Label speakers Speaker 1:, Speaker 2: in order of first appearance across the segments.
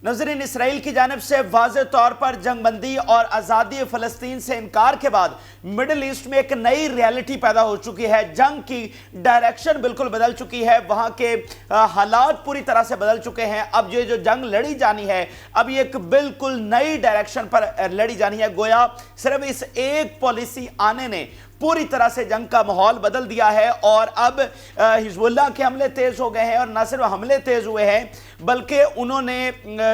Speaker 1: नाज़रीन, इसराइल की जानिब से वाज़ेह तौर पर जंग बंदी और आज़ादी फ़लस्तीन से इनकार के बाद मिडल ईस्ट में एक नई रियलिटी पैदा हो चुकी है। जंग की डायरेक्शन बिल्कुल बदल चुकी है, वहाँ के हालात पूरी तरह से बदल चुके हैं। अब ये जो जंग लड़ी जानी है, अब ये एक बिल्कुल नई डायरेक्शन पर लड़ी जानी है। गोया सिर्फ इस एक पॉलिसी आने ने पूरी तरह से जंग का माहौल बदल दिया है और अब हिजबुल्लाह के हमले तेज हो गए हैं। और न सिर्फ हमले तेज हुए हैं बल्कि उन्होंने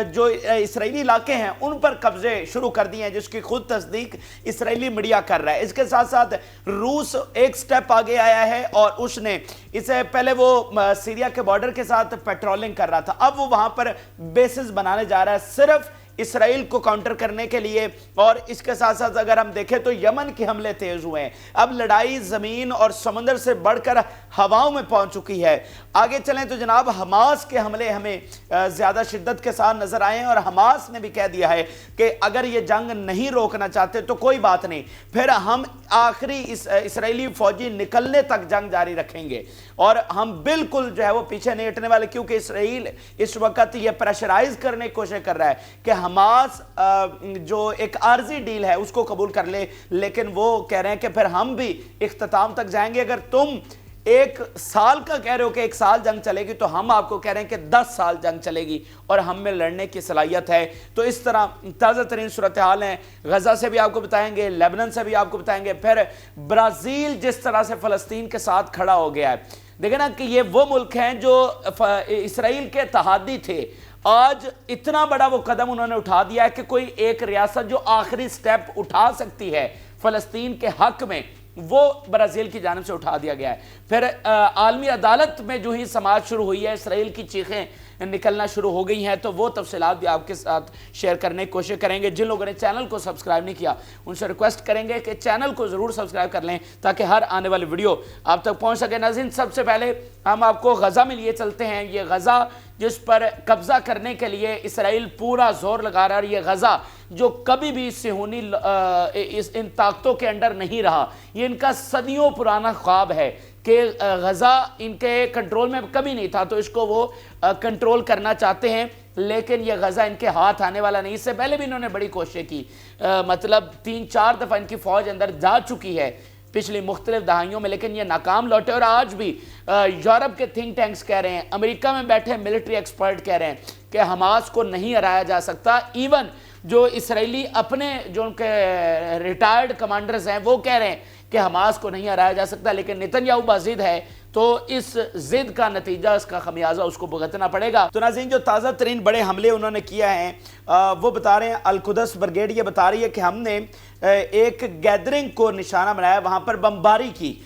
Speaker 1: जो इसराइली इलाके हैं उन पर कब्जे शुरू कर दिए हैं, जिसकी खुद तस्दीक इसराइली मीडिया कर रहा है। इसके साथ साथ रूस एक स्टेप आगे आया है और उसने इससे पहले वो सीरिया के बॉर्डर के साथ पेट्रोलिंग कर रहा था, अब वो वहां पर बेसिस बनाने जा रहा है सिर्फ इसराइल को काउंटर करने के लिए। और इसके साथ साथ अगर हम देखें तो यमन के हमले तेज हुए हैं। अब लड़ाई जमीन और समंदर से बढ़कर हवाओं में पहुंच चुकी है। आगे चलें तो जनाब हमास के हमले हमें ज्यादा शिद्दत के साथ नजर आए हैं और हमास ने भी कह दिया है कि अगर ये जंग नहीं रोकना चाहते तो कोई बात नहीं, फिर हम आखिरी इसराइली फौजी निकलने तक जंग जारी रखेंगे और हम बिल्कुल जो है वो पीछे नहीं हटने वाले, क्योंकि इसराइल इस वक्त ये प्रेशराइज करने की कोशिश कर रहा है कि हमास जो एक आर्जी डील है उसको कबूल कर ले, लेकिन वो कह रहे हैं कि फिर हम भी इख्तिताम तक जाएंगे। अगर तुम एक साल का कह रहे हो कि एक साल जंग चलेगी, तो हम आपको कह रहे हैं कि 10 साल जंग चलेगी और हम में लड़ने की सलाहियत है। तो इस तरह ताज़ा तरीन सूरत हाल है। गजा से भी आपको बताएंगे, लेबनान से भी आपको बताएंगे, फिर ब्राज़ील जिस तरह से फ़लस्तीन के साथ खड़ा हो गया है। देखें ना कि ये वो मुल्क हैं जो इसराइल के तहादी थे, आज इतना बड़ा वो कदम उन्होंने उठा दिया है कि कोई एक रियासत जो आखिरी स्टेप उठा सकती है फ़लस्तीन के हक में, वो ब्राज़ील की जानिब से उठा दिया गया है। फिर आलमी अदालत में जो ही समाज शुरू हुई है, इसराइल की चीखें निकलना शुरू हो गई हैं, तो वो तफसीलात भी आपके साथ शेयर करने की कोशिश करेंगे। जिन लोगों ने चैनल को सब्सक्राइब नहीं किया उनसे रिक्वेस्ट करेंगे कि चैनल को ज़रूर सब्सक्राइब कर लें ताकि हर आने वाली वीडियो आप तक पहुंच सके। नाज़रीन, सबसे पहले हम आपको गजा में लिए चलते हैं। ये गजा जिस पर कब्जा करने के लिए इसराइल पूरा जोर लगा रहा है, ये गजा जो कभी भी सिहोनी इन ताकतों के अंडर नहीं रहा, ये इनका सदियों पुराना ख्वाब है कि गजा इनके कंट्रोल में कभी नहीं था, तो इसको वो कंट्रोल करना चाहते हैं, लेकिन ये गजा इनके हाथ आने वाला नहीं। इससे पहले भी इन्होंने बड़ी कोशिश की, मतलब 3-4 दफ़ा इनकी फ़ौज अंदर जा चुकी है पिछली मुख्तलिफ दहाइयों में, लेकिन ये नाकाम लौटे। और आज भी यूरोप के थिंक टैंक्स कह रहे हैं, अमेरिका में बैठे मिलिट्री एक्सपर्ट कह रहे हैं कि हमास को नहीं हराया जा सकता। इवन जो इसराइली अपने जो उनके रिटायर्ड कमांडर्स हैं वो कह रहे हैं कि हमास को नहीं हराया जा सकता, लेकिन नेतन्याहू बाज़िद है, तो इस जिद का नतीजा, इसका खमियाजा उसको भुगतना पड़ेगा। तो नाज़रीन, जो ताज़ा तरीन बड़े हमले उन्होंने किया है वो बता रहे हैं, अल-कुदस ब्रिगेड ये बता रही है कि हमने एक गैदरिंग को निशाना बनाया, वहाँ पर बमबारी की।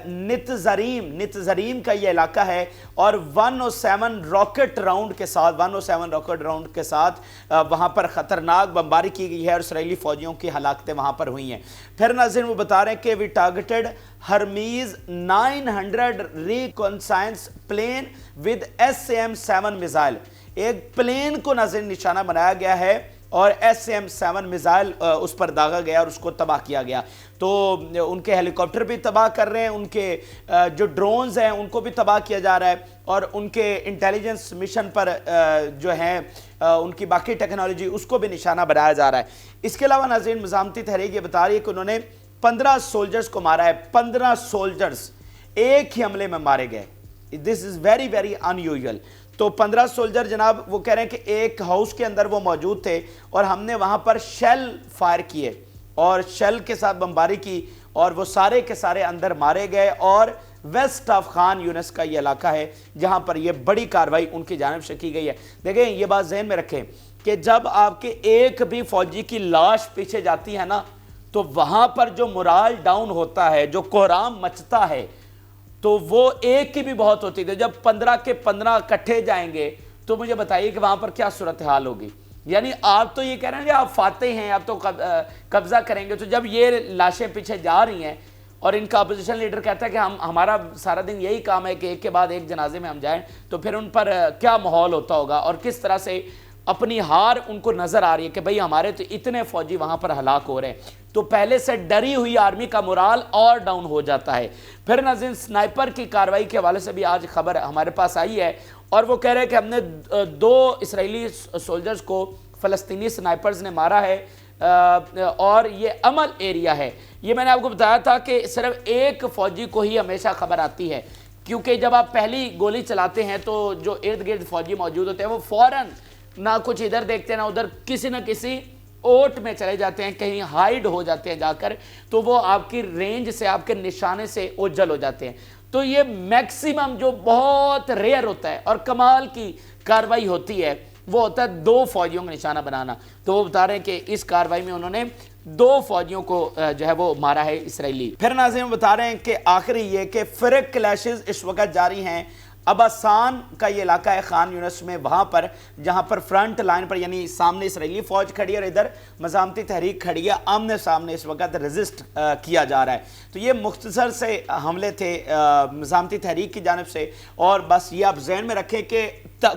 Speaker 1: नितजरीम का ये इलाका है और 107 रॉकेट राउंड के साथ वहाँ पर ख़तरनाक बमबारी की गई है और इसराइली फ़ौजियों की हलाकतें वहाँ पर हुई हैं। फिर नाज़रीन वो बता रहे हैं कि we targeted Hermes 900 reconnaissance plane with SM-7 missile. एक प्लेन को नाज़रीन निशाना बनाया गया है और SM-7 मिसाइल उस पर दागा गया और उसको तबाह किया गया। तो उनके हेलीकॉप्टर भी तबाह कर रहे हैं, उनके जो ड्रोन्स हैं उनको भी तबाह किया जा रहा है और उनके इंटेलिजेंस मिशन पर जो है उनकी बाकी टेक्नोलॉजी उसको भी निशाना बनाया जा रहा है। इसके अलावा नाज़रीन, मज़ामती तहरीक ये बता रही है कि उन्होंने 15 सोल्जर्स को मारा है। 15 सोल्जर्स एक ही हमले में मारे गए। This is very very unusual. तो 15 सोल्जर जनाब वो कह रहे हैं कि एक हाउस के अंदर वो मौजूद थे और हमने वहां पर शेल फायर किए और शेल के साथ बमबारी की और वो सारे के सारे अंदर मारे गए। और वेस्ट ऑफ खान यूनिस का ये इलाका है जहां पर ये बड़ी कार्रवाई उनकी जानिब से की गई है। देखें, ये बात ज़हन में रखें कि जब आपके एक भी फौजी की लाश पीछे जाती है ना, तो वहां पर जो मोराल डाउन होता है, जो कोहराम मचता है, तो वो एक की भी बहुत होती थी। जब 15 के 15 इकट्ठे जाएंगे तो मुझे बताइए कि वहां पर क्या सूरत हाल होगी। यानी आप तो ये कह रहे हैं कि आप फातेह हैं, आप तो कब्जा करेंगे, तो जब ये लाशें पीछे जा रही हैं और इनका अपोजिशन लीडर कहता है कि हमारा सारा दिन यही काम है कि एक के बाद एक जनाजे में हम जाएं, तो फिर उन पर क्या माहौल होता होगा और किस तरह से अपनी हार उनको नजर आ रही है कि भाई हमारे तो इतने फौजी वहां पर हलाक हो रहे हैं। تو پہلے سے ڈری ہوئی آرمی کا مورال اور ڈاؤن ہو جاتا ہے۔ پھر ناظرین سنائپر کی کارروائی کے حوالے سے بھی آج خبر ہمارے پاس آئی ہے اور وہ کہہ رہے ہیں کہ ہم نے 2 اسرائیلی سولجرز کو فلسطینی سنائپرز نے مارا ہے اور یہ عمل ایریا ہے۔ یہ میں نے آپ کو بتایا تھا کہ صرف ایک فوجی کو ہی ہمیشہ خبر آتی ہے، کیونکہ جب آپ پہلی گولی چلاتے ہیں تو جو ارد گرد فوجی موجود ہوتے ہیں وہ فوراً نہ کچھ ادھر دیکھتے ہیں نہ ادھر، کسی نہ کسی اوٹ میں چلے جاتے ہیں، کہیں ہائیڈ ہو جاتے ہیں جا کر، تو وہ آپ کی رینج سے، آپ کے نشانے سے اوجھل ہو جاتے ہیں۔ تو یہ میکسیمم جو بہت ریئر ہوتا ہے اور کمال کی کارروائی ہوتی ہے وہ ہوتا ہے 2 فوجیوں کا نشانہ بنانا۔ تو وہ بتا رہے ہیں کہ اس کارروائی میں انہوں نے 2 فوجیوں کو جو ہے وہ مارا ہے اسرائیلی۔ پھر ناظرین بتا رہے ہیں کہ آخری یہ کہ فرق کلیشز اس وقت جاری ہیں اباسان کا یہ علاقہ ہے خان یونس میں، وہاں پر جہاں پر فرنٹ لائن پر یعنی سامنے اسرائیلی فوج کھڑی ہے اور ادھر مزاحمتی تحریک کھڑی ہے، آمنے سامنے اس وقت رزسٹ کیا جا رہا ہے۔ تو یہ مختصر سے حملے تھے مزاحمتی تحریک کی جانب سے، اور بس یہ آپ ذہن میں رکھیں کہ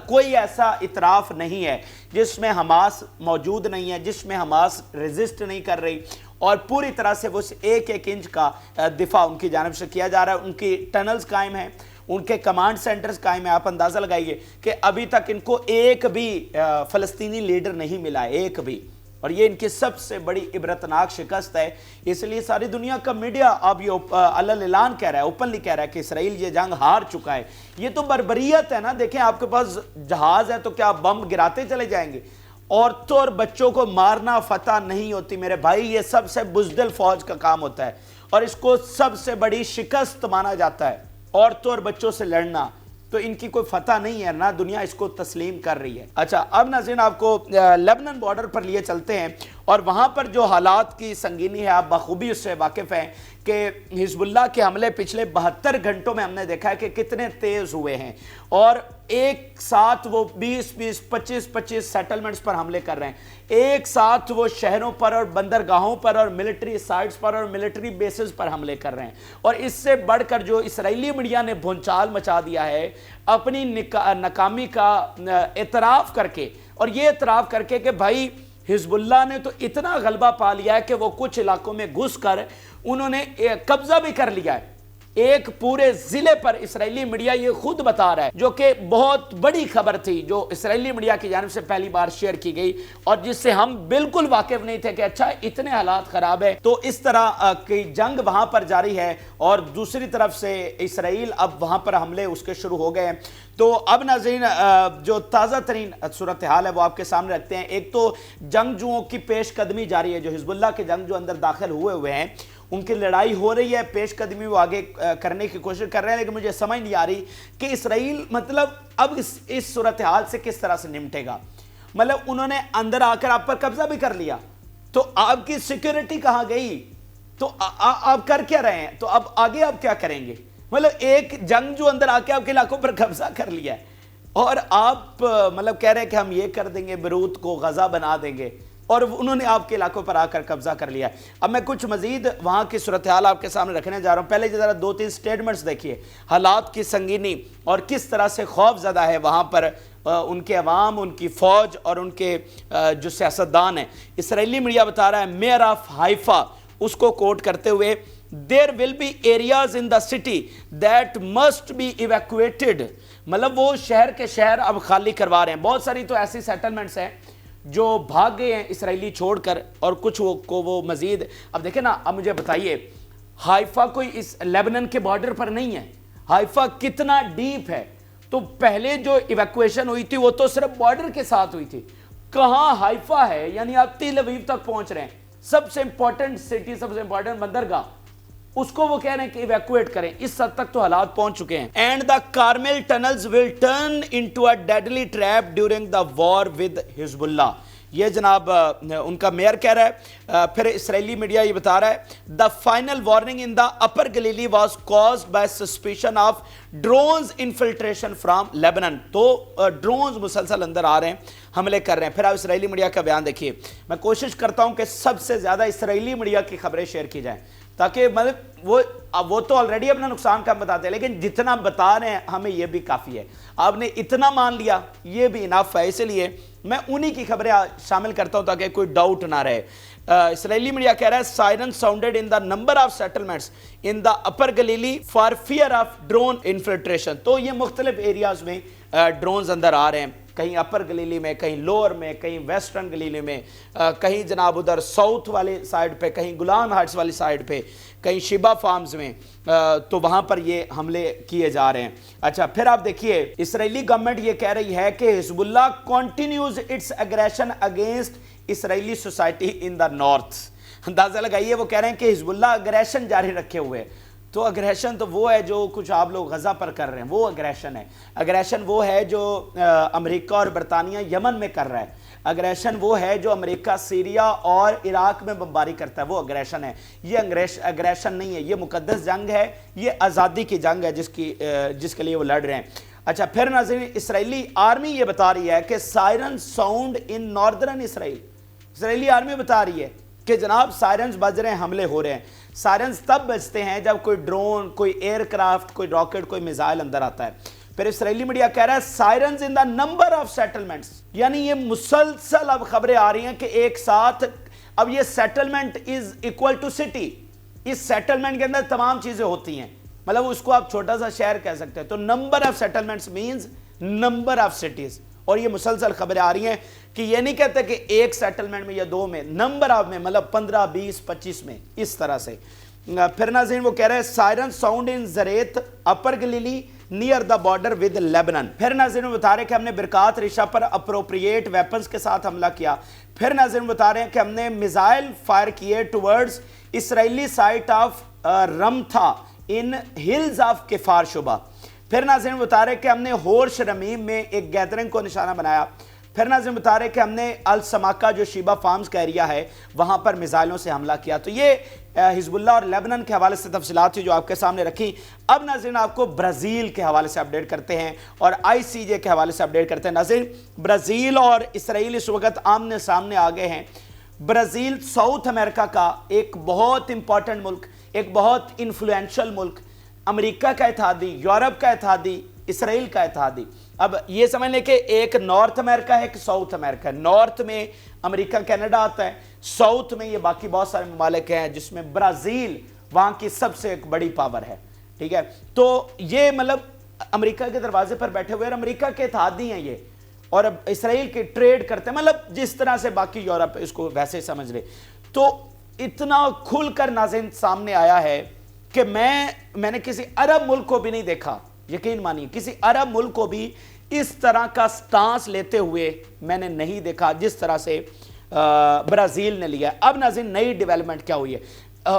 Speaker 1: کوئی ایسا اطراف نہیں ہے جس میں حماس موجود نہیں ہے، جس میں حماس رزسٹ نہیں کر رہی، اور پوری طرح سے وہ ایک انچ کا دفاع ان کی جانب سے کیا جا رہا ہے۔ ان کی ٹنلز قائم ہیں، ان کے کمانڈ سینٹرز قائم ہیں۔ آپ اندازہ لگائیے کہ ابھی تک ان کو ایک بھی فلسطینی لیڈر نہیں ملا ہے، ایک بھی، اور یہ ان کی سب سے بڑی عبرتناک شکست ہے۔ اس لیے ساری دنیا کا میڈیا اب یہ اعلان کہہ رہا ہے، اوپنلی کہہ رہا ہے کہ اسرائیل یہ جنگ ہار چکا ہے۔ یہ تو بربریت ہے نا، دیکھیں آپ کے پاس جہاز ہے تو کیا بم گراتے چلے جائیں گے؟ عورتوں اور بچوں کو مارنا فتح نہیں ہوتی میرے بھائی، یہ سب سے بزدل فوج کا کام ہوتا ہے اور اس کو سب سے بڑی شکست مانا جاتا ہے، عورتوں اور بچوں سے لڑنا۔ تو ان کی کوئی فتح نہیں ہے نا، دنیا اس کو تسلیم کر رہی ہے۔ اچھا اب ناظرین آپ کو لبنان بارڈر پر لیے چلتے ہیں، اور وہاں پر جو حالات کی سنگینی ہے آپ بخوبی اس سے واقف ہیں کہ حزب اللہ کے حملے پچھلے 72 گھنٹوں میں ہم نے دیکھا ہے کہ کتنے تیز ہوئے ہیں، اور ایک ساتھ وہ 20 25 سیٹلمنٹس پر حملے کر رہے ہیں، ایک ساتھ وہ شہروں پر اور بندرگاہوں پر اور ملٹری سائٹس پر اور ملٹری بیسز پر حملے کر رہے ہیں۔ اور اس سے بڑھ کر جو اسرائیلی میڈیا نے بھونچال مچا دیا ہے اپنی ناکامی کا اعتراف کر کے، اور یہ اعتراف کر کے کہ بھائی حزب اللہ نے تو اتنا غلبہ پا لیا ہے کہ وہ کچھ علاقوں میں گھس کر انہوں نے قبضہ بھی کر لیا ہے ایک پورے ضلع پر۔ اسرائیلی میڈیا یہ خود بتا رہا ہے، جو کہ بہت بڑی خبر تھی جو اسرائیلی میڈیا کی جانب سے پہلی بار شیئر کی گئی اور جس سے ہم بالکل واقف نہیں تھے کہ اچھا اتنے حالات خراب ہے۔ تو اس طرح کی جنگ وہاں پر جاری ہے، اور دوسری طرف سے اسرائیل اب وہاں پر حملے اس کے شروع ہو گئے ہیں۔ تو اب ناظرین جو تازہ ترین صورتحال ہے وہ آپ کے سامنے رکھتے ہیں۔ ایک تو جنگجوؤں کی پیش قدمی جاری ہے، جو حزب اللہ کے جنگجو اندر داخل ہوئے ہیں ان کی لڑائی ہو رہی ہے، پیش قدمی وہ آگے کرنے کی کوشش کر رہے ہیں، لیکن مجھے سمجھ نہیں آ رہی کہ اسرائیل مطلب اب اس صورتحال سے کس طرح سے نمٹے گا۔ مطلب انہوں نے اندر آ کر آپ پر قبضہ بھی کر لیا، تو آپ کی سیکیورٹی کہاں گئی؟ تو آپ کر کیا رہے ہیں؟ تو اب آگے آپ کیا کریں گے؟ مطلب ایک جنگ جو اندر آ کے آپ کے علاقوں پر قبضہ کر لیا ہے، اور آپ مطلب کہہ رہے ہیں کہ ہم یہ کر دیں گے، بیروت کو غزہ بنا دیں گے، اور انہوں نے آپ کے علاقوں پر آ کر قبضہ کر لیا ہے۔ اب میں کچھ مزید وہاں کی صورتحال آپ کے سامنے رکھنے جا رہا ہوں۔ پہلے ذرا 2-3 سٹیٹمنٹس دیکھیے، حالات کی سنگینی اور کس طرح سے خوف زدہ ہے وہاں پر ان کے عوام، ان کی فوج اور ان کے جو سیاستدان ہیں۔ اسرائیلی میڈیا بتا رہا ہے میئر آف حائفہ، اس کو کوٹ کرتے ہوئے there will be areas in the city that must be evacuated، مطلب وہ شہر کے شہر اب خالی کروا رہے ہیں۔ بہت ساری تو ایسی سیٹلمنٹس ہیں جو بھاگ گئے ہیں اسرائیلی چھوڑ کر، اور کچھ کو وہ مزید اب دیکھیں نا۔ اب مجھے بتائیے حائفہ کوئی اس لیبنان کے بارڈر پر نہیں ہے، حائفہ کتنا ڈیپ ہے؟ تو پہلے جو ایویکویشن ہوئی تھی وہ تو صرف بارڈر کے ساتھ ہوئی تھی، کہاں حائفہ ہے؟ یعنی آپ تل اویو تک پہنچ رہے ہیں، سب سے امپورٹنٹ سٹی، سب سے امپورٹنٹ بندرگاہ، اس کو وہ کہہ رہے ہیں کہ ایویکویٹ کریں۔ اس حد تک تو حالات پہنچ چکے ہیں۔ And the Carmel tunnels will turn into a deadly trap during the war with Hezbollah, یہ جناب ان کا میئر کہہ رہا ہے۔ پھر اسرائیلی میڈیا یہ بتا رہا ہے the final warning in the upper Galilee was caused by suspicion of drones infiltration from Lebanon, تو ڈرونز مسلسل اندر آ رہے ہیں، حملے کر رہے ہیں۔ پھر آپ اسرائیلی میڈیا کا بیان دیکھیے، میں کوشش کرتا ہوں کہ سب سے زیادہ اسرائیلی میڈیا کی خبریں شیئر کی جائیں، تاکہ مطلب وہ تو آلریڈی اپنا نقصان کم بتاتے ہیں، لیکن جتنا بتا رہے ہیں ہمیں یہ بھی کافی ہے۔ آپ نے اتنا مان لیا، یہ بھی انف ہے۔ اس لیے میں انہی کی خبریں شامل کرتا ہوں تاکہ کوئی ڈاؤٹ نہ رہے. اسرائیلی میڈیا کہہ رہا ہے siren sounded in the number of settlements in the upper Galilee for fear of drone infiltration. تو یہ مختلف ایریاز میں ڈرونز اندر آ رہے ہیں, کہیں اپر گلیلی میں, کہیں لوور میں, کہیں ویسٹرن گلیلی میں, کہیں جناب ادھر ساؤتھ والے سائیڈ پہ, کہیں گولان ہائٹس والی سائیڈ پہ, کہیں شیبا فارمز میں, تو وہاں پر یہ حملے کیے جا رہے ہیں. اچھا پھر آپ دیکھیے اسرائیلی گورنمنٹ یہ کہہ رہی ہے کہ Hezbollah continues its aggression against Israeli society in the north. اندازہ لگائیے, وہ کہہ رہے ہیں کہ حزب اللہ اگریشن جاری رکھے ہوئے. تو اگریشن تو وہ ہے جو کچھ آپ لوگ غزہ پر کر رہے ہیں, وہ اگریشن ہے. اگریشن وہ ہے جو امریکہ اور برطانیہ یمن میں کر رہا ہے. اگریشن وہ ہے جو امریکہ سیریا اور عراق میں بمباری کرتا ہے, وہ اگریشن ہے. یہ اگریشن نہیں ہے, یہ مقدس جنگ ہے, یہ آزادی کی جنگ ہے جس کے لیے وہ لڑ رہے ہیں. اچھا پھر ناظرین, اسرائیلی آرمی یہ بتا رہی ہے کہ سائرن ساؤنڈ ان ناردرن اسرائیل. اسرائیلی آرمی بتا رہی ہے کہ جناب سائرنز بج رہے ہیں, حملے ہو رہے ہیں. سائرنز تب بجتے ہیں جب کوئی ڈرون, کوئی ایئر کرافٹ, کوئی راکٹ, کوئی میزائل اندر آتا ہے. پھر اسرائیلی میڈیا کہہ رہا ہے سائرنز ان دا نمبر آف سیٹلمنٹس, یعنی یہ مسلسل اب خبریں آ رہی ہیں کہ ایک ساتھ اب یہ settlement is equal to city. اس سیٹلمنٹ کے اندر تمام چیزیں ہوتی ہیں, مطلب اس کو آپ چھوٹا سا شہر کہہ سکتے ہیں. تو number of settlements means number of cities. اور یہ مسلسل خبریں آ رہی ہیں کہ یہ نہیں کہتے کہ ایک سیٹلمنٹ میں یا دو میں, نمبر آف میں, مطلب 15, 20, 25 میں, اس طرح سے. پھر ناظرین وہ کہہ رہے ہیں siren sound in Zarit upper Galilee near the border with Lebanon. پھر ناظرین بتا رہے ہیں کہ ہم نے برکات ریشہ پر اپروپریٹ ویپنز کے ساتھ حملہ کیا. پھر ناظرین بتا رہے ہیں کہ ہم نے میزائل فائر کیے towards Israeli site of Ramtha in hills of Kfar Shuba. پھر ناظرین بتا رہے ہیں کہ ہم نے ہورش رمیم میں ایک گیدرنگ کو نشانہ بنایا. پھر ناظرین بتا رہے ہیں کہ ہم نے السماکہ جو شیبا فارمز کا ایریا ہے وہاں پر میزائلوں سے حملہ کیا. تو یہ حزب اللہ اور لیبنن کے حوالے سے تفصیلات تھی جو آپ کے سامنے رکھی. اب ناظرین آپ کو برازیل کے حوالے سے اپڈیٹ کرتے ہیں اور ICJ کے حوالے سے اپڈیٹ کرتے ہیں. ناظرین برازیل اور اسرائیل اس وقت آمنے سامنے آ گئے ہیں. برازیل ساؤتھ امریکہ کا ایک بہت امپورٹنٹ ملک, ایک بہت انفلوئنشل ملک, امریکہ کا اتحادی, یورپ کا اتحادی, اسرائیل کا اتحادی. اب یہ سمجھ لیں کہ ایک نارتھ امریکہ ہے, ایک ساؤتھ امریکہ ہے. نارتھ میں امریکہ کینیڈا آتا ہے, ساؤتھ میں یہ باقی بہت سارے ممالک ہیں جس میں برازیل وہاں کی سب سے ایک بڑی پاور ہے. ٹھیک ہے, تو یہ مطلب امریکہ کے دروازے پر بیٹھے ہوئے اور امریکہ کے اتحادی ہیں یہ, اور اب اسرائیل کے ٹریڈ کرتے ہیں, مطلب جس طرح سے باقی یورپ اس کو ویسے سمجھ لے. تو اتنا کھل کر ناظرین سامنے آیا ہے کہ میں نے کسی عرب ملک کو بھی نہیں دیکھا, یقین مانیے کسی عرب ملک کو بھی اس طرح کا سٹانس لیتے ہوئے میں نے نہیں دیکھا جس طرح سے برازیل نے لیا. اب ناظرین نئی ڈیولپمنٹ کیا ہوئی ہے.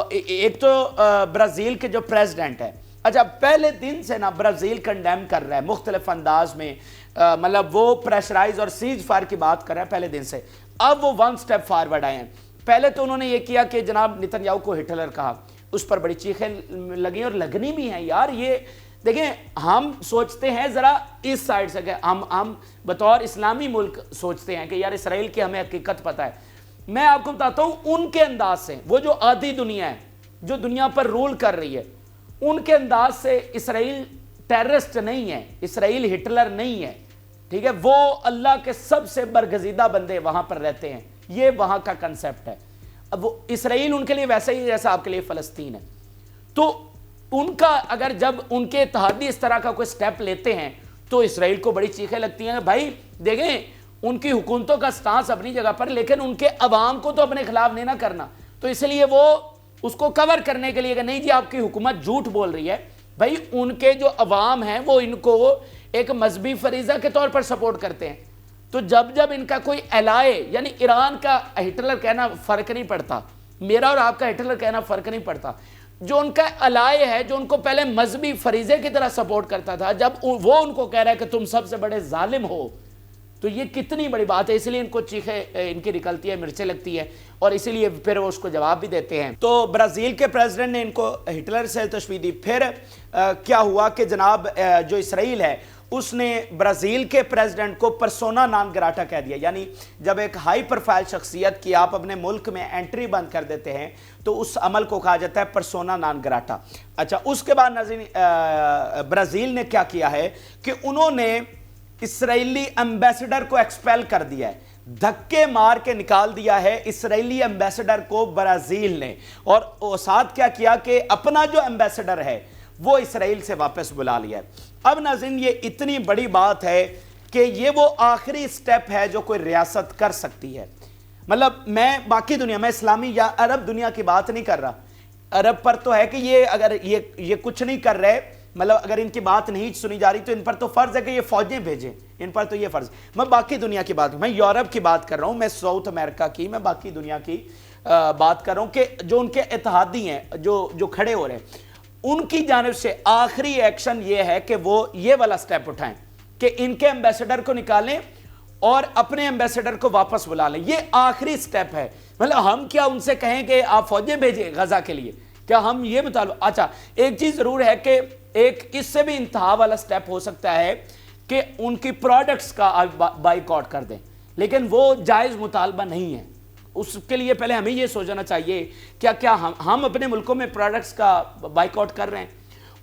Speaker 1: ایک تو برازیل کے جو پریزیڈنٹ ہے, اچھا پہلے دن سے نا برازیل کنڈیم کر رہا ہے مختلف انداز میں, مطلب وہ پریشرائز اور سیز فائر کی بات کر رہا ہے پہلے دن سے. اب وہ ون سٹیپ فارورڈ آئے ہیں. پہلے تو انہوں نے یہ کیا کہ جناب نتنیاہو کو ہٹلر کہا, اس پر بڑی چیخیں لگیں اور لگنی بھی ہیں. یار یہ دیکھیں, ہم سوچتے ہیں ذرا اس سائڈ سے, کہ ہم بطور اسلامی ملک سوچتے ہیں کہ یار اسرائیل کی ہمیں حقیقت پتہ ہے. میں آپ کو بتاتا ہوں ان کے انداز سے, وہ جو آدھی دنیا ہے جو دنیا پر رول کر رہی ہے, ان کے انداز سے اسرائیل ٹیررسٹ نہیں ہے, اسرائیل ہٹلر نہیں ہے. ٹھیک ہے, وہ اللہ کے سب سے برگزیدہ بندے وہاں پر رہتے ہیں, یہ وہاں کا کنسیپٹ ہے. اب وہ اسرائیل ان کے لیے ویسا ہی جیسا آپ کے لیے فلسطین ہے. تو ان کا اگر جب ان کے اتحادی اس طرح کا کوئی سٹیپ لیتے ہیں تو اسرائیل کو بڑی چیخیں لگتی ہیں. بھائی دیکھیں, ان کی حکومتوں کا سٹانس اپنی جگہ پر, لیکن ان کے عوام کو تو اپنے خلاف نہیں نہ کرنا. تو اس لیے وہ اس کو کور کرنے کے لیے کہ نہیں جی آپ کی حکومت جھوٹ بول رہی ہے, بھائی ان کے جو عوام ہیں وہ ان کو ایک مذہبی فریضہ کے طور پر سپورٹ کرتے ہیں. تو جب ان کا کوئی الائے, یعنی ایران کا ہٹلر کہنا فرق نہیں پڑتا, میرا اور آپ کا ہٹلر کہنا فرق نہیں پڑتا, جو ان کا الائے ہے جو ان کو پہلے مذہبی فریضے کی طرح سپورٹ کرتا تھا, جب وہ ان کو کہہ رہا ہے کہ تم سب سے بڑے ظالم ہو, تو یہ کتنی بڑی بات ہے. اس لیے ان کو چیخیں ان کی نکلتی ہے, مرچیں لگتی ہیں, اور اسی لیے پھر وہ اس کو جواب بھی دیتے ہیں. تو برازیل کے پریزیڈنٹ نے ان کو ہٹلر سے تشبیہ دی. پھر کیا ہوا کہ جناب جو اسرائیل ہے اس نے برازیل کے پریزیڈنٹ کو پرسونا نان گراٹا کہہ دیا. یعنی جب ایک ہائی پروفائل شخصیت کی آپ اپنے ملک میں انٹری بند کر دیتے ہیں تو اس عمل کو کہا جاتا ہے پرسونا نان گراٹا. اچھا اس کے بعد ناظرین برازیل نے کیا کیا ہے کہ انہوں نے इसराइली एम्बेसडर को एक्सपेल कर दिया है, धक्के मार के निकाल दिया है इसराइली एम्बेसडर को ब्राजील ने। और साथ क्या किया कि अपना जो एम्बेसडर है वो इसराइल से वापस बुला लिया है। अब नाज़रीन, ये इतनी बड़ी बात है कि ये वो आखिरी स्टेप है जो कोई रियासत कर सकती है। मतलब मैं बाकी दुनिया में इस्लामी या अरब दुनिया की बात नहीं कर रहा, अरब पर तो है कि ये अगर ये कुछ नहीं कर रहे, मतलब अगर इनकी बात नहीं सुनी जा रही तो इन पर तो फर्ज है कि ये फौजें भेजें, इन पर तो ये फर्ज। मैं बाकी दुनिया की बात, मैं यूरोप की बात कर रहा हूं, मैं साउथ अमेरिका की, मैं बाकी दुनिया की बात कर रहा हूं कि जो उनके इत्तेहादी हैं, जो खड़े हो रहे हैं, उनकी जानिब से आखिरी एक्शन ये है कि वो ये वाला स्टेप उठाएं कि इनके एम्बेसडर को निकालें और अपने एम्बेसडर को वापस बुला लें। ये आखिरी स्टेप है। मतलब हम क्या उनसे कहें कि आप फौजें भेजें गजा के लिए, क्या हम ये मुतालबा? अच्छा, एक चीज जरूर है कि एक इससे भी इंतहा वाला स्टेप हो सकता है कि उनकी प्रोडक्ट्स का बाइकआउट कर दें, लेकिन वो जायज मुतालबा नहीं है। उसके लिए पहले हमें ये सोचना चाहिए क्या क्या हम अपने मुल्कों में प्रोडक्ट्स का बाइकआउट कर रहे हैं।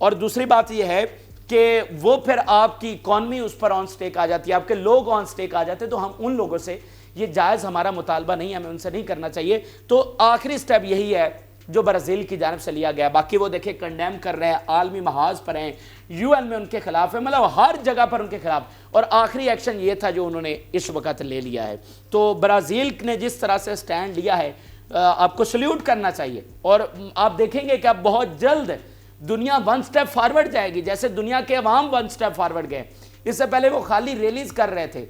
Speaker 1: और दूसरी बात यह है कि वो फिर आपकी इकॉनमी उस पर ऑन स्टेक आ जाती है, आपके लोग ऑन स्टेक आ जाते हैं, तो हम उन लोगों से, ये जायज़ हमारा मुतालबा नहीं है, हमें उनसे नहीं करना चाहिए। तो आखिरी स्टेप यही है जो ब्राज़ील की जानिब से लिया गया। बाकी वो देखिए कंडेम कर रहे हैं, आलमी महाज पर हैं, यूएन में उनके खिलाफ है, मतलब हर जगह पर उनके खिलाफ। और आखिरी एक्शन ये था जो उन्होंने इस वक्त ले लिया है। तो ब्राज़ील ने जिस तरह से स्टैंड लिया है, आपको सल्यूट करना चाहिए। और आप देखेंगे कि अब बहुत जल्द दुनिया वन स्टेप फॉरवर्ड जाएगी, जैसे दुनिया के अवाम वन स्टेप फॉरवर्ड गए। इससे पहले वो खाली रैलीज कर रहे थे,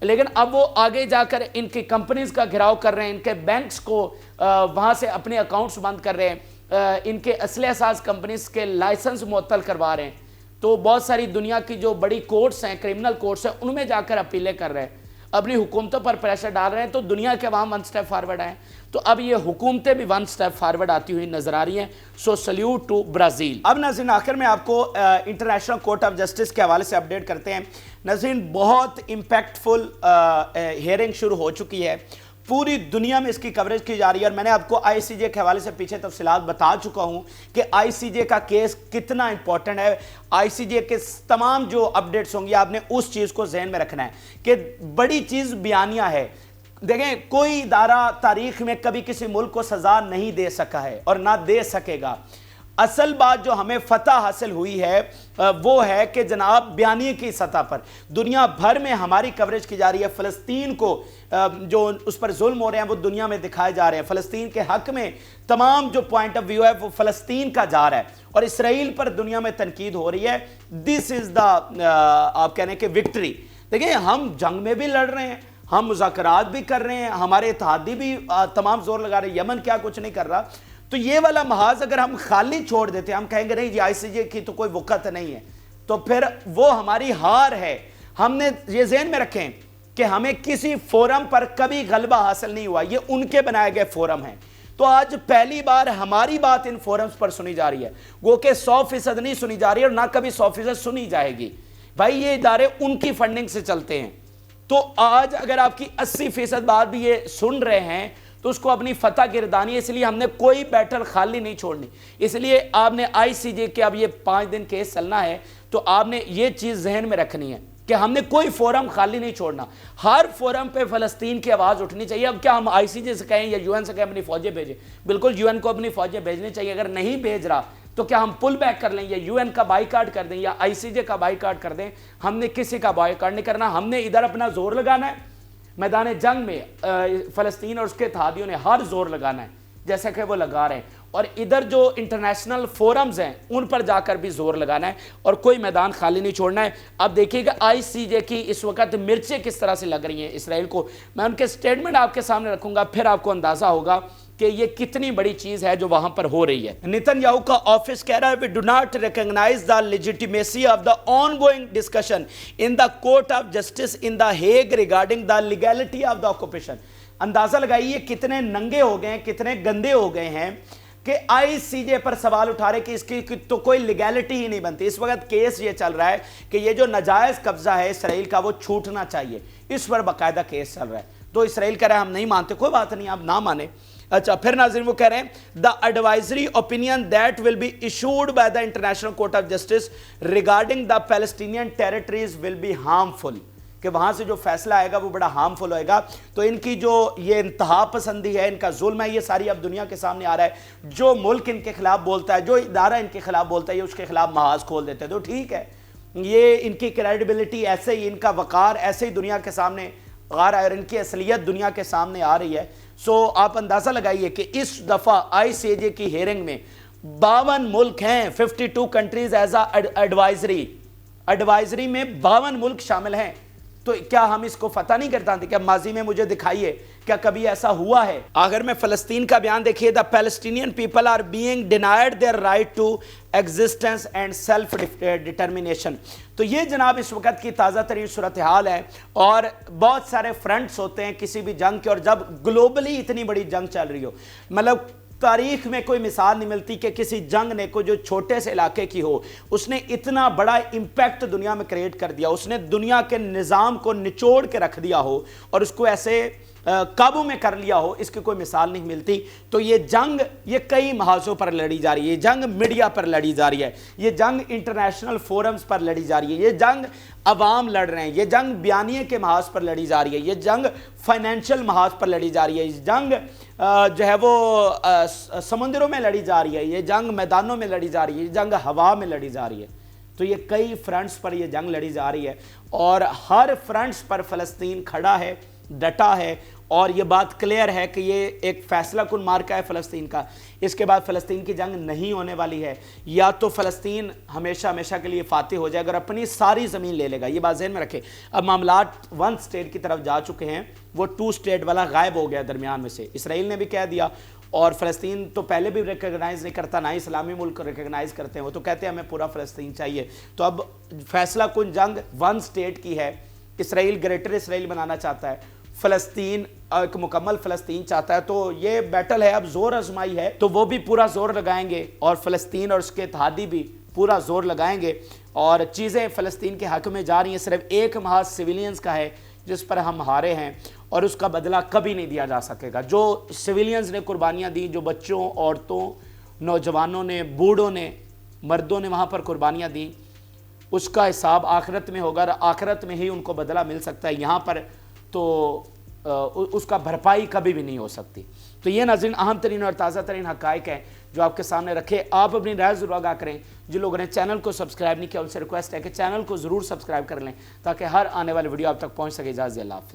Speaker 1: लेकिन अब वो आगे जाकर इनकी कंपनीज का घिराव कर रहे हैं, इनके बैंक्स को वहां से अपने अकाउंट्स बंद कर रहे हैं, इनके असले असास कंपनीज के लाइसेंस मुअत्तल करवा रहे हैं। तो बहुत सारी दुनिया की जो बड़ी कोर्ट्स हैं, क्रिमिनल कोर्ट्स हैं, उनमें जाकर अपीलें कर रहे हैं, अपनी हुकूमतों पर प्रेशर डाल रहे हैं। तो दुनिया के अवाम वन स्टेप फॉरवर्ड आए, तो अब ये हुकूमतें भी वन स्टेप फॉरवर्ड आती हुई नजर आ रही हैं। सो सल्यूट टू ब्राज़ील। अब नाज़रीन, आखिर में आपको इंटरनेशनल कोर्ट ऑफ जस्टिस के हवाले से अपडेट करते हैं। नाज़रीन, बहुत इम्पैक्टफुल हियरिंग शुरू हो चुकी है, पूरी दुनिया में इसकी कवरेज की जा रही है। और मैंने आपको आईसीजे के हवाले से पीछे तफसीलात बता चुका हूं कि आईसीजे का केस कितना इंपॉर्टेंट है। आईसीजे के तमाम जो अपडेट्स होंगी, आपने उस चीज़ को जहन में रखना है कि बड़ी चीज़ बयानिया है। देखें, कोई इदारा तारीख में कभी किसी मुल्क को सजा नहीं दे सका है और ना दे सकेगा। असल बात जो हमें फतह हासिल हुई है वो है कि जनाब बयानी की सतह पर दुनिया भर में हमारी कवरेज की जा रही है। फ़लस्तीन को जो उस पर जुल्म हो रहे हैं वो दुनिया में दिखाए जा रहे हैं। फ़लस्तीन के हक में तमाम जो पॉइंट ऑफ व्यू है वो फ़लस्तीन का जा रहा है और इसराइल पर दुनिया में तनकीद हो रही है। दिस इज़ द आप कहने के विक्ट्री। देखिए, हम जंग में भी लड़ रहे हैं, हम मुज़ाकरात भी कर रहे हैं, हमारे इत्तेहादी भी तमाम जोर लगा रहे हैं। यमन क्या कुछ नहीं कर रहा। तो ये वाला महाज अगर हम खाली छोड़ देते, हम कहेंगे नहीं जी आईसीजे की तो कोई वक़्त नहीं है, तो फिर वो हमारी हार है। हमने ये ज़हन में रखें कि हमें किसी फोरम पर कभी गलबा हासिल नहीं हुआ, ये उनके बनाए गए फोरम हैं। तो आज पहली बार हमारी बात इन फोरम्स पर सुनी जा रही है, वो कि 100% नहीं सुनी जा रही है और ना कभी 100% सुनी जाएगी। भाई, ये इदारे उनकी फंडिंग से चलते हैं। तो आज अगर आपकी 80% बात भी ये सुन रहे हैं तो उसको अपनी फतह गिरदानी है। इसलिए हमने कोई बैटल खाली नहीं छोड़नी। इसलिए आपने आईसीजे के अब ये 5 दिन केस चलना है, तो आपने ये चीज़ जहन में रखनी है कि हमने कोई फोरम खाली नहीं छोड़ना। हर फोरम पे फ़लस्तीन की आवाज़ उठनी चाहिए। अब क्या हम आईसीजे से कहें या यूएन से कहें अपनी फ़ौजें भेजें? बिल्कुल यूएन को अपनी फ़ौजें भेजनी चाहिए। अगर नहीं भेज रहा तो क्या हम पुल बैक कर लें या यूएन का बाइकाट कर दें या आईसीजे का बाइकाट कर दें? हमने किसी का बाइकाट नहीं करना। हमने इधर अपना जोर लगाना है, मैदान जंग में फ़लस्तीन और उसके इत्तेहादियों ने हर जोर लगाना है जैसा कि वो लगा रहे हैं, और इधर जो इंटरनेशनल फोरम्स हैं उन पर जाकर भी जोर लगाना है और कोई मैदान खाली नहीं छोड़ना है। अब देखिएगा आईसीजे की इस वक्त मिर्चें किस तरह से लग रही हैं इसराइल को। मैं उनके स्टेटमेंट आपके सामने रखूंगा, फिर आपको अंदाजा होगा कि ये कितनी बड़ी चीज है जो वहां पर हो रही है। नेतन्याहू का ऑफिस कह रहा है, we do not recognize the legitimacy of the ongoing discussion in the court of justice in the Hague regarding the legality of the occupation. अंदाजा लगाइए कितने नंगे हो गए हैं, कितने गंदे हो गए हैं कि आईसीजे पर सवाल उठा रहे कि इसकी तो कोई लीगैलिटी ही नहीं बनती। इस वक्त केस ये चल रहा है कि ये जो नाजायज कब्जा है इसराइल का वो छूटना चाहिए, इस पर बाकायदा केस चल रहा है। तो इसराइल कह रहा है हम नहीं मानते, कोई बात नहीं, आप ना माने, अच्छा, फिर नाज़रीन वो कह रहे हैं the advisory opinion that will be issued by the international court of justice regarding the Palestinian territories will be harmful, कि वहां से जो फैसला आएगा वो बड़ा हार्मफुल होएगा। तो इनकी जो ये इंतहा पसंदी है, इनका जुल्म है, ये सारी अब दुनिया के सामने आ रहा है। जो मुल्क इनके खिलाफ बोलता है, जो इदारा इनके खिलाफ बोलता है, ये उसके खिलाफ महाज खोल देते हैं। तो ठीक है, ये इनकी क्रेडिबिलिटी ऐसे ही, इनका वकार ऐसे ही दुनिया के सामने आ रहा है और इनकी असलियत दुनिया के सामने आ रही है। सो आप अंदाजा लगाइए कि इस दफा ICJ की हेयरिंग में 52 मुल्क हैं, 52 कंट्रीज एज एडवाइजरी में 52 मुल्क शामिल हैं। तो क्या हम इसको फतह नहीं करता थे? क्या माजी में मुझे दिखाइए क्या कभी ऐसा हुआ है? आखिर में फलस्तीन का बयान देखिए, the Palestinian people are being denied their right to existence and self determination. तो ये जनाब इस वक्त की ताज़ा तरीन सूरत हाल है और बहुत सारे फ्रंट्स होते हैं किसी भी जंग के, और जब ग्लोबली इतनी बड़ी जंग चल रही हो, मतलब तारीख में कोई मिसाल नहीं मिलती कि किसी जंग ने कोई जो छोटे से इलाके की हो, उसने इतना बड़ा इम्पैक्ट दुनिया में क्रिएट कर दिया, उसने दुनिया के निज़ाम को निचोड़ के रख दिया हो और उसको ऐसे काबू में कर लिया हो, इसकी कोई मिसाल नहीं मिलती। तो ये जंग ये कई महाजों पर लड़ी जा रही है, ये जंग मीडिया पर लड़ी जा रही है, ये जंग इंटरनेशनल फोरम्स पर लड़ी जा रही है, ये जंग अवाम लड़ रहे हैं, ये जंग बयानिए के महाज पर लड़ी जा रही है, ये जंग फाइनेंशियल महाज पर लड़ी जा रही है, ये जंग जो है वो समुद्रों में लड़ी जा रही है, ये जंग मैदानों में लड़ी जा रही है, ये जंग हवा में लड़ी जा रही है। तो ये कई फ्रंट्स पर ये जंग लड़ी जा रही है और हर फ्रंट्स पर फ़लस्तीन खड़ा है, डटा है और ये बात क्लियर है कि ये एक फैसला कुन मार्का है फ़लस्तीन का। इसके बाद फ़लस्तीन की जंग नहीं होने वाली है, या तो फ़लस्तीन हमेशा हमेशा के लिए फातिह हो जाएगा और अपनी सारी ज़मीन ले लेगा। ये बात ज़हन में रखें। अब मामलात 1 स्टेट की तरफ जा चुके हैं, वो 2 स्टेट वाला गायब हो गया दरमियान में से। इसराइल ने भी कह दिया और फ़लस्तीन तो पहले भी रिकगनाइज़ नहीं करता, ना ही इस्लामी मुल्क रिकगनाइज़ करते हैं, वो तो कहते हैं हमें पूरा फ़लस्तीन चाहिए। तो अब फैसला कुन जंग 1 स्टेट की है। इसराइल ग्रेटर इसराइल बनाना चाहता है, फ़लस्तीन एक मुकम्मल फ़लस्तीन चाहता है। तो ये बैटल है, अब ज़ोर आजमाई है, तो वो भी पूरा ज़ोर लगाएंगे और फ़लस्तीन और उसके इत्तेहादी भी पूरा ज़ोर लगाएंगे और चीज़ें फ़लस्तीन के हक़ में जा रही हैं। सिर्फ एक महाज सिविलियंस का है जिस पर हम हारे हैं और उसका बदला कभी नहीं दिया जा सकेगा। जो सिविलियंस ने कुर्बानियाँ दी, जो बच्चों, औरतों, नौजवानों ने, बूढ़ों ने, मर्दों ने वहाँ पर कुर्बानियाँ दी, उसका हिसाब आखिरत में होगा और आखिरत में ही उनको बदला मिल सकता है। यहाँ पर तो उसका भरपाई कभी भी नहीं हो सकती। तो ये नाज़रीन अहम तरीन और ताज़ा तरीन हक़ाइक़ हैं जो आपके सामने रखे। आप अपनी राय ज़रूर आगाह करें। जिन लोगों ने चैनल को सब्सक्राइब नहीं किया उनसे रिक्वेस्ट है कि चैनल को ज़रूर सब्सक्राइब कर लें ताकि हर आने वाली वीडियो आप तक पहुँच सके। इजाज़त, अल्लाह हाफ़िज़।